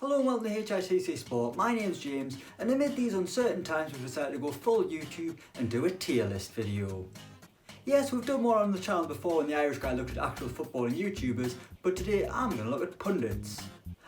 Hello and welcome to HITC Sport. My name's James, and amid these uncertain times we've decided to go full YouTube and do a tier list video. Yes, we've done more on the channel before when the Irish guy looked at actual football and YouTubers, but today I'm going to look at pundits.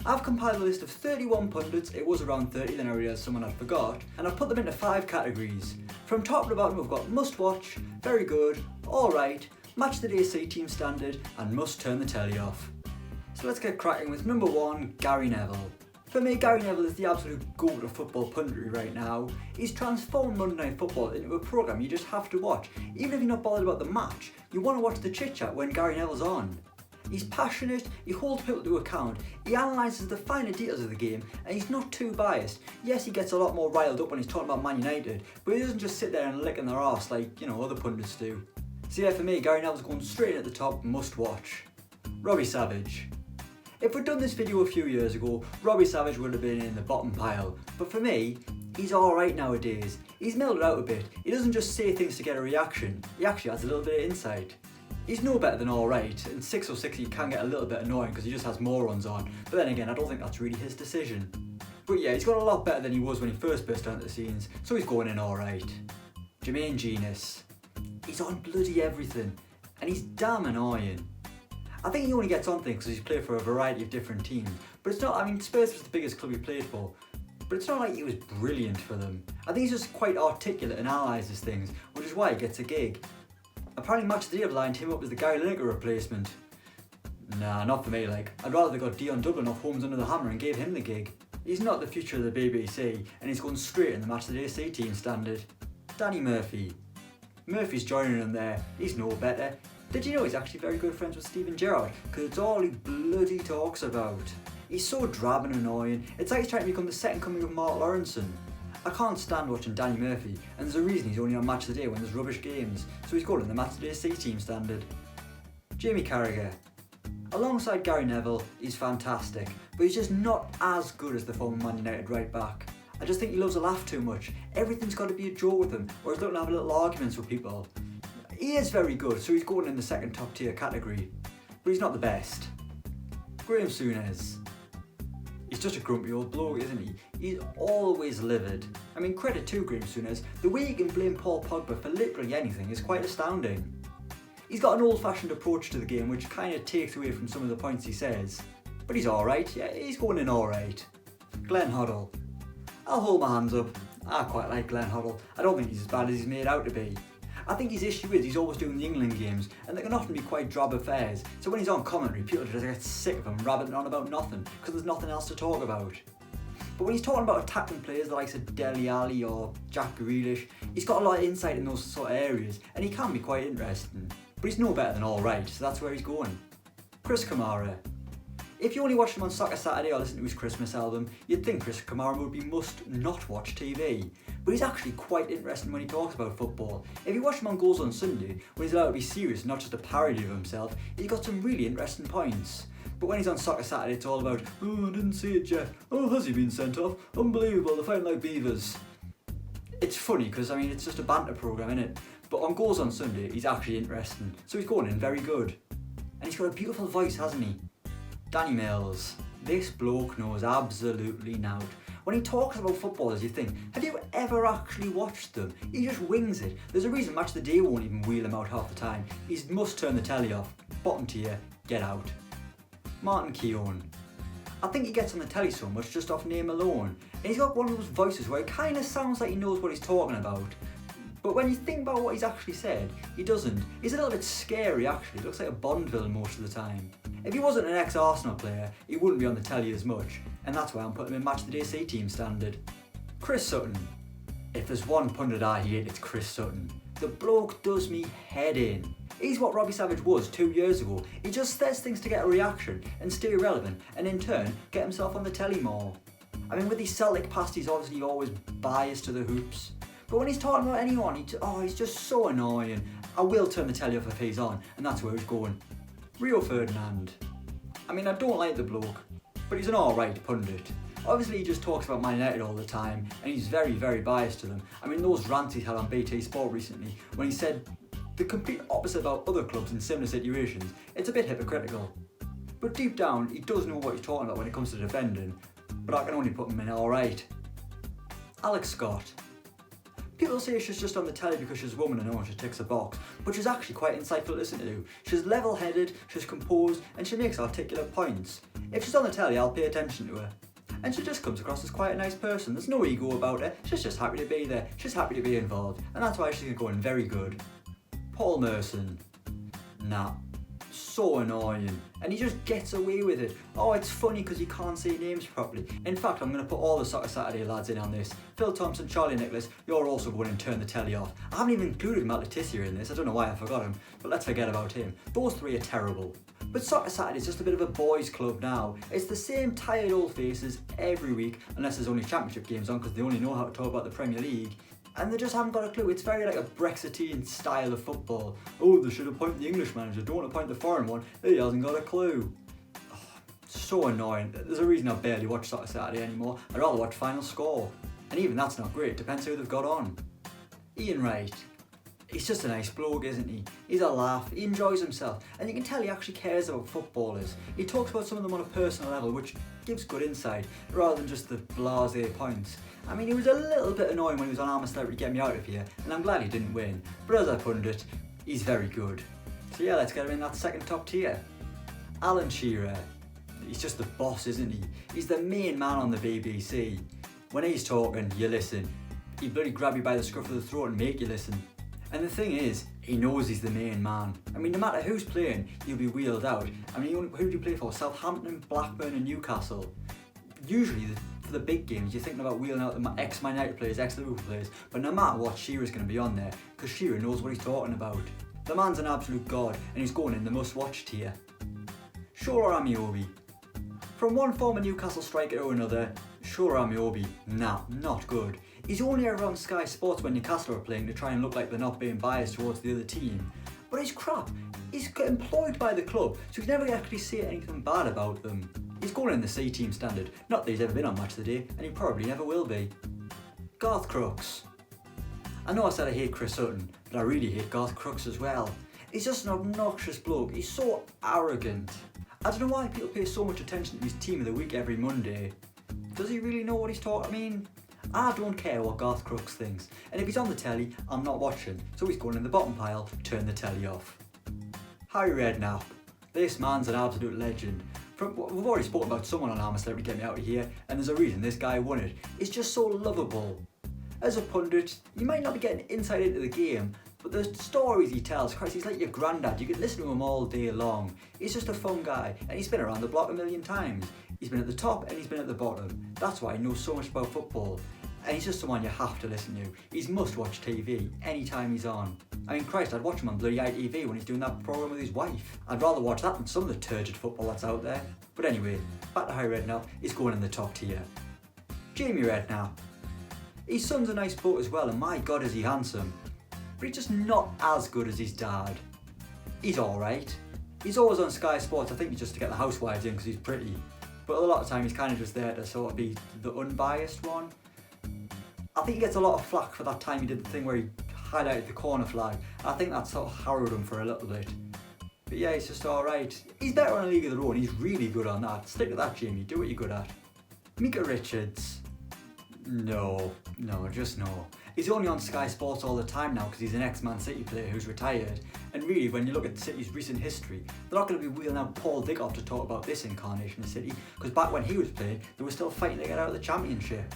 I've compiled a list of 31 pundits. It was around 30, then I realised someone had forgot, and I've put them into 5 categories. From top to bottom we've got must watch, very good, alright, match the day C team standard, and must turn the telly off. So let's get cracking with number 1, Gary Neville. For me, Gary Neville is the absolute goat of football punditry right now. He's transformed Monday Night Football into a programme you just have to watch. Even if you're not bothered about the match, you want to watch the chit chat when Gary Neville's on. He's passionate, he holds people to account, he analyses the finer details of the game, and he's not too biased. Yes, he gets a lot more riled up when he's talking about Man United, but he doesn't just sit there and lick in their arse like, other pundits do. So yeah, for me, Gary Neville's going straight in at the top, must watch. Robbie Savage. If we'd done this video a few years ago, Robbie Savage would have been in the bottom pile, but for me, he's alright nowadays. He's mellowed out a bit. He doesn't just say things to get a reaction, he actually has a little bit of insight. He's no better than alright. In 606 he can get a little bit annoying because he just has morons on, but then again I don't think that's really his decision. But yeah, he's got a lot better than he was when he first burst onto the scenes, so he's going in alright. JERMAINE JENAS. He's on bloody everything, and he's damn annoying. I think he only gets on things because he's played for a variety of different teams, but it's not, Spurs was the biggest club he played for, but it's not like he was brilliant for them. I think he's just quite articulate and analyses things, which is why he gets a gig. Apparently Match of the Day have lined him up as the Gary Lineker replacement. Nah, not for me, I'd rather they got Dion Dublin off Homes Under the Hammer and gave him the gig. He's not the future of the BBC, and he's going straight in the Match of the Day C team standard. Danny Murphy. Murphy's joining him there, he's no better. Did you know he's actually very good friends with Steven Gerrard? Because it's all he bloody talks about. He's so drab and annoying, it's like he's trying to become the second coming of Mark Lawrenson. I can't stand watching Danny Murphy, and there's a reason he's only on Match of the Day when there's rubbish games, so he's going in the Match of the Day C team standard. Jamie Carragher. Alongside Gary Neville, he's fantastic, but he's just not as good as the former Man United right back. I just think he loves a laugh too much. Everything's got to be a joke with him, or he's looking to have little arguments with people. He is very good, so he's going in the second top tier category, but he's not the best. Graham Souness. He's just a grumpy old bloke, isn't he? He's always livid. Credit to Graham Souness, the way he can blame Paul Pogba for literally anything is quite astounding. He's got an old-fashioned approach to the game which kind of takes away from some of the points he says, but he's alright, yeah, he's going in alright. Glenn Hoddle. I'll hold my hands up, I quite like Glenn Hoddle. I don't think he's as bad as he's made out to be. I think his issue is he's always doing the England games, and they can often be quite drab affairs, so when he's on commentary people just get sick of him rabbiting on about nothing, because there's nothing else to talk about. But when he's talking about attacking players the likes of Dele Alli or Jack Grealish, he's got a lot of insight in those sort of areas, and he can be quite interesting. But he's no better than alright, so that's where he's going. Chris Kamara. If you only watched him on Soccer Saturday or listened to his Christmas album, you'd think Chris Kamara would be must not watch TV. But he's actually quite interesting when he talks about football. If you watch him on Goals on Sunday, when he's allowed to be serious, not just a parody of himself, he's got some really interesting points. But when he's on Soccer Saturday, it's all about, oh, I didn't see it, Jeff. Oh, has he been sent off? Unbelievable, they're fighting like beavers. It's funny, because it's just a banter programme, innit? But on Goals on Sunday, he's actually interesting. So he's going in very good. And he's got a beautiful voice, hasn't he? Danny Mills. This bloke knows absolutely nought. When he talks about footballers you think, have you ever actually watched them? He just wings it. There's a reason Match of the Day won't even wheel him out half the time. He must turn the telly off. Bottom tier, get out. Martin KEOWN. I think he gets on the telly so much just off name alone. And he's got one of those voices where it kind of sounds like he knows what he's talking about. But when you think about what he's actually said, he doesn't. He's a little bit scary actually, looks like a Bond villain most of the time. If he wasn't an ex-Arsenal player, he wouldn't be on the telly as much, and that's why I'm putting him in Match of the Day C team standard. Chris Sutton. If there's one pundit I hate, it's Chris Sutton. The bloke does me head in. He's what Robbie Savage was 2 years ago. He just says things to get a reaction and stay relevant, and in turn, get himself on the telly more. With his Celtic past, he's obviously always biased to the hoops. But when he's talking about anyone, he's just so annoying. I will turn the telly off if he's on, and that's where he's going. Rio Ferdinand. I don't like the bloke, but he's an alright pundit. Obviously he just talks about Man United all the time, and he's very, very biased to them. Those rants he had on HITC Sport recently, when he said the complete opposite about other clubs in similar situations, it's a bit hypocritical. But deep down, he does know what he's talking about when it comes to defending. but I can only put him in alright. Alex Scott. People say she's just on the telly because she's a woman and she ticks a box, but she's actually quite insightful to listen to. She's level-headed, she's composed, and she makes articulate points. If she's on the telly, I'll pay attention to her. And she just comes across as quite a nice person. There's no ego about her, she's just happy to be there, she's happy to be involved, and that's why she's going very good. Paul Merson. Nah. So annoying, and he just gets away with it. Oh, it's funny because he can't say names properly. In fact, I'm going to put all the Soccer Saturday lads in on this. Phil Thompson, Charlie Nicholas, you're also going and turn the telly off. I haven't even included Matt Letizia in this, I don't know why I forgot him, but let's forget about him. Those three are terrible. But Soccer Saturday is just a bit of a boys club now. It's the same tired old faces every week, unless there's only championship games on because they only know how to talk about the Premier League. And they just haven't got a clue. It's very like a Brexitean style of football. Oh, they should appoint the English manager, don't appoint the foreign one. He hasn't got a clue. Oh, so annoying. There's a reason I barely watch Soccer Saturday anymore. I'd rather watch Final Score. And even that's not great, depends who they've got on. Ian Wright. He's just a nice bloke, isn't he? He's a laugh, he enjoys himself, and you can tell he actually cares about footballers. He talks about some of them on a personal level, which gives good insight, rather than just the blasé points. I mean, he was a little bit annoying when he was on I'm Celebrity Get Me Out of Here, and I'm glad he didn't win, but as a pundit, he's very good. So yeah, let's get him in that second top tier. Alan Shearer. He's just the boss, isn't he? He's the main man on the BBC. When he's talking, you listen. He'd bloody grab you by the scruff of the throat and make you listen. And the thing is, he knows he's the main man. I mean, no matter who's playing, he'll be wheeled out. I mean, who do you play for? Southampton, Blackburn and Newcastle. Usually, for the big games, you're thinking about wheeling out the ex-Man United players, ex-Liverpool players, but no matter what, Shearer's going to be on there, because Shearer knows what he's talking about. The man's an absolute god, and he's going in the must-watch tier. SHOLA AMEOBI. From one former Newcastle striker to another, SHOLA AMEOBI, nah, not good. He's only ever on Sky Sports when Newcastle are playing to try and look like they're not being biased towards the other team. But he's crap. He's employed by the club, so he's never actually say anything bad about them. He's going in the C team standard. Not that he's ever been on Match of the Day, and he probably never will be. Garth Crooks. I know I said I hate Chris Sutton, but I really hate Garth Crooks as well. He's just an obnoxious bloke. He's so arrogant. I don't know why people pay so much attention to his team of the week every Monday. Does he really know what he's talking? I mean, I don't care what Garth Crooks thinks, and if he's on the telly, I'm not watching, so he's going in the bottom pile, turn the telly off. Harry Redknapp. This man's an absolute legend. We've already spoken about someone on I'm Celebrity Get Me Out of Here, and there's a reason this guy won it. He's just so lovable. As a pundit, you might not be getting insight into the game, but the stories he tells, Christ, he's like your granddad. You could listen to him all day long. He's just a fun guy, and he's been around the block a million times. He's been at the top and he's been at the bottom. That's why he knows so much about football. And he's just someone you have to listen to. He's must-watch TV anytime he's on. I mean, Christ, I'd watch him on bloody ITV when he's doing that programme with his wife. I'd rather watch that than some of the turgid football that's out there. But anyway, back to Harry Redknapp, he's going in the top tier. Jamie Redknapp. His son's a nice bloke as well, and my God is he handsome. But he's just not as good as his dad. He's alright. He's always on Sky Sports, I think he's just to get the housewives in because he's pretty. But a lot of time he's kind of just there to sort of be the unbiased one. I think he gets a lot of flack for that time he did the thing where he highlighted the corner flag. I think that sort of harrowed him for a little bit. But yeah, he's just alright. He's better on A League of Their Own, he's really good on that. Stick to that, Jamie, do what you're good at. Micah Richards. No, just no. He's only on Sky Sports all the time now because he's an ex-Man City player who's retired. And really, when you look at City's recent history, they're not going to be wheeling out Paul Dickoff to talk about this incarnation of City, because back when he was playing, they were still fighting to get out of the Championship.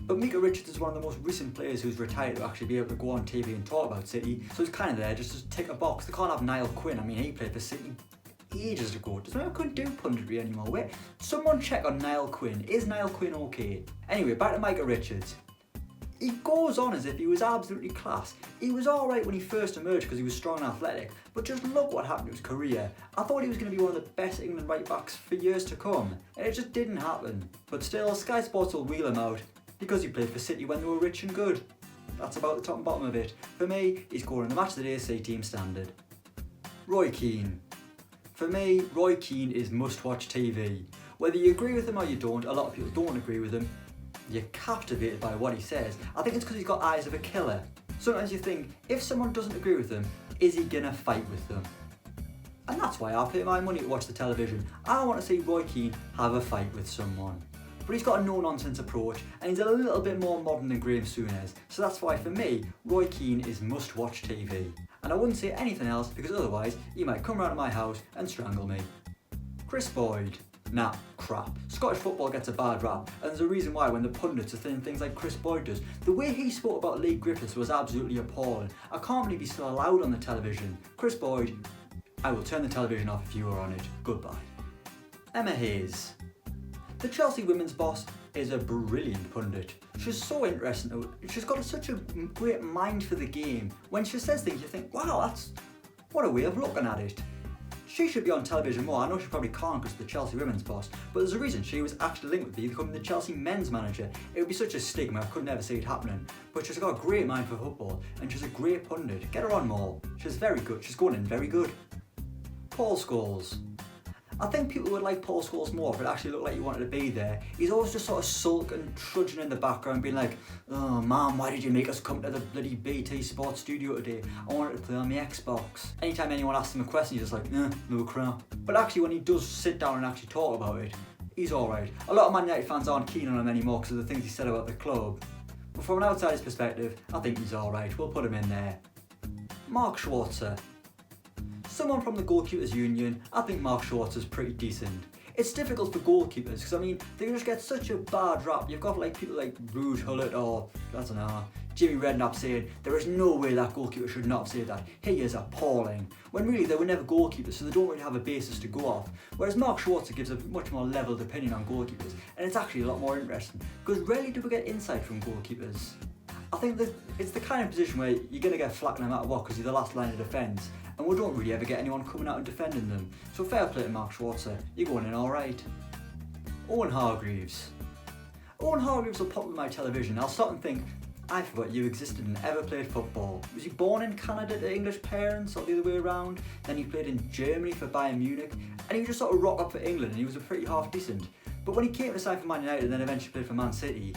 But Micah Richards is one of the most recent players who's retired to actually be able to go on TV and talk about City, so he's kind of there just to tick a box. They can't have Niall Quinn. I mean, he played for City ages ago. Does Niall Quinn do punditry anymore? Wait, someone check on Niall Quinn. Is Niall Quinn okay? Anyway, back to Micah Richards. He goes on as if he was absolutely class. He was alright when he first emerged because he was strong and athletic, but just look what happened to his career. I thought he was going to be one of the best England right backs for years to come, and it just didn't happen. But still, Sky Sports will wheel him out because he played for City when they were rich and good. That's about the top and bottom of it. For me, he's scoring the Match of the Day C team standard. Roy Keane. For me, Roy Keane is must-watch TV. Whether you agree with him or you don't, a lot of people don't agree with him. You're captivated by what he says. I think it's because he's got eyes of a killer. Sometimes you think, if someone doesn't agree with him, is he gonna fight with them? And that's why I pay my money to watch the television. I want to see Roy Keane have a fight with someone. but he's got a no-nonsense approach and he's a little bit more modern than Graeme SOUNESS, so that's why for me, Roy Keane is must-watch TV. And I wouldn't say anything else because otherwise he might come round to my house and strangle me. Chris Boyd. Nah, crap. Scottish football gets a bad rap, and there's a reason why when the pundits are saying things like Chris Boyd does. The way he spoke about Lee Griffiths was absolutely appalling. I can't believe he's still allowed on the television. Chris Boyd, I will turn the television off if you are on it. Goodbye. Emma Hayes. The Chelsea women's boss is a brilliant pundit. She's so interesting. She's got such a great mind for the game. When she says things you think, wow, what a way of looking at it. She should be on television more. I know she probably can't because of the Chelsea women's boss, but there's a reason she was actually linked with becoming the Chelsea men's manager. It would be such a stigma, I could never see it happening. But she's got a great mind for football and she's a great pundit. Get her on more. She's very good. She's going in very good. Paul Scholes. I think people would like Paul Scholes more if it actually looked like he wanted to be there. He's always just sort of sulking, trudging in the background, being like, oh man, why did you make us come to the bloody BT Sport studio today? I wanted to play on my Xbox. Anytime anyone asks him a question, he's just like, no crap. But actually when he does sit down and actually talk about it, he's alright. A lot of Man United fans aren't keen on him anymore because of the things he said about the club. But from an outsider's perspective, I think he's alright. We'll put him in there. Mark Schwarzer. Someone from the Goalkeepers Union, I think Mark Schwarzer's pretty decent. It's difficult for goalkeepers because I mean, they just get such a bad rap. You've got like people like Ruud Gullit or, I don't know, Jimmy Redknapp saying, there is no way that goalkeeper should not have saved that. He is appalling. When really they were never goalkeepers, so they don't really have a basis to go off. Whereas Mark Schwarzer gives a much more levelled opinion on goalkeepers, and it's actually a lot more interesting because rarely do we get insight from goalkeepers. I think that it's the kind of position where you're going to get flack no matter what because you're the last line of defence, and we don't really ever get anyone coming out and defending them. So fair play to Mark Schwarzer, you're going in alright. Owen Hargreaves. Owen Hargreaves will pop on my television. I'll stop and think, I forgot you existed and ever played football. Was he born in Canada to English parents or the other way around? Then he played in Germany for Bayern Munich, and he would just sort of rock up for England and he was a pretty half decent. But when he came to sign for Man United and then eventually played for Man City,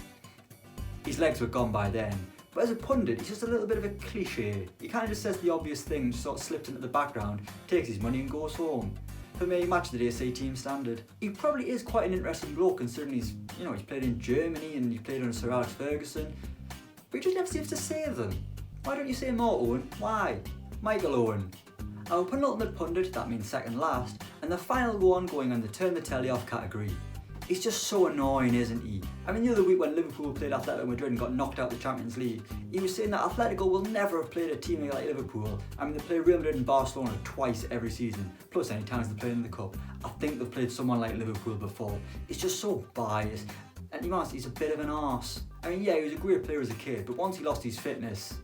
his legs were gone by then. But as a pundit, he's just a little bit of a cliche. He kind of just says the obvious thing, just sort of slips into the background, takes his money and goes home. For me, match of the day, say team standard. He probably is quite an interesting bloke considering he's played in Germany and he played under Sir Alex Ferguson. But he just never seems to save them. Why don't you say more, Owen? Why? Michael Owen. Our penultimate pundit, that means second last, and the final one going on the turn the telly off category. He's just so annoying, isn't he? I mean, the other week when Liverpool played Atletico Madrid and got knocked out of the Champions League, he was saying that Atletico will never have played a team like Liverpool. I mean, they play Real Madrid and Barcelona twice every season, plus any times they play in the Cup. I think they've played someone like Liverpool before. He's just so biased, and to be honest, he's a bit of an arse. I mean, yeah, he was a great player as a kid, but once he lost his fitness,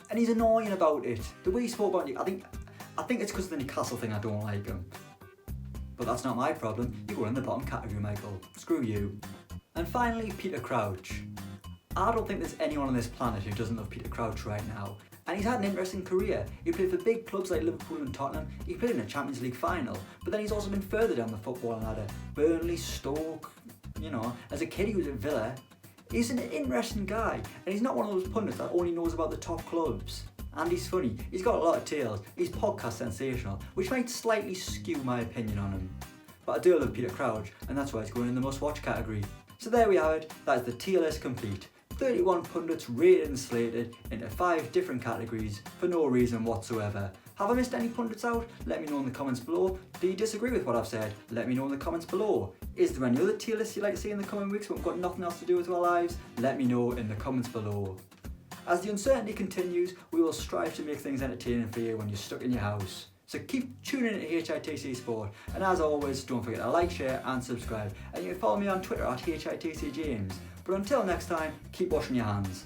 and he's annoying about it. The way he spoke about it, I think it's because of the Newcastle thing I don't like him. But that's not my problem. You go in the bottom category, Michael. Screw you. And finally, Peter Crouch. I don't think there's anyone on this planet who doesn't love Peter Crouch right now. And he's had an interesting career. He played for big clubs like Liverpool and Tottenham. He played in a Champions League final. But then he's also been further down the footballing ladder. Burnley, Stoke, as a kid he was at Villa. He's an interesting guy. And he's not one of those pundits that only knows about the top clubs. And he's funny, he's got a lot of tales, he's podcast sensational, which might slightly skew my opinion on him. But I do love Peter Crouch, and that's why he's going in the must watch category. So there we have it, that is the tier list complete. 31 pundits rated and slated into 5 different categories for no reason whatsoever. Have I missed any pundits out? Let me know in the comments below. Do you disagree with what I've said? Let me know in the comments below. Is there any other tier lists you'd like to see in the coming weeks but we've got nothing else to do with our lives? Let me know in the comments below. As the uncertainty continues, we will strive to make things entertaining for you when you're stuck in your house. So keep tuning in to HITC Sport, and as always, don't forget to like, share and subscribe, and you can follow me on Twitter at HITC James. But until next time, keep washing your hands.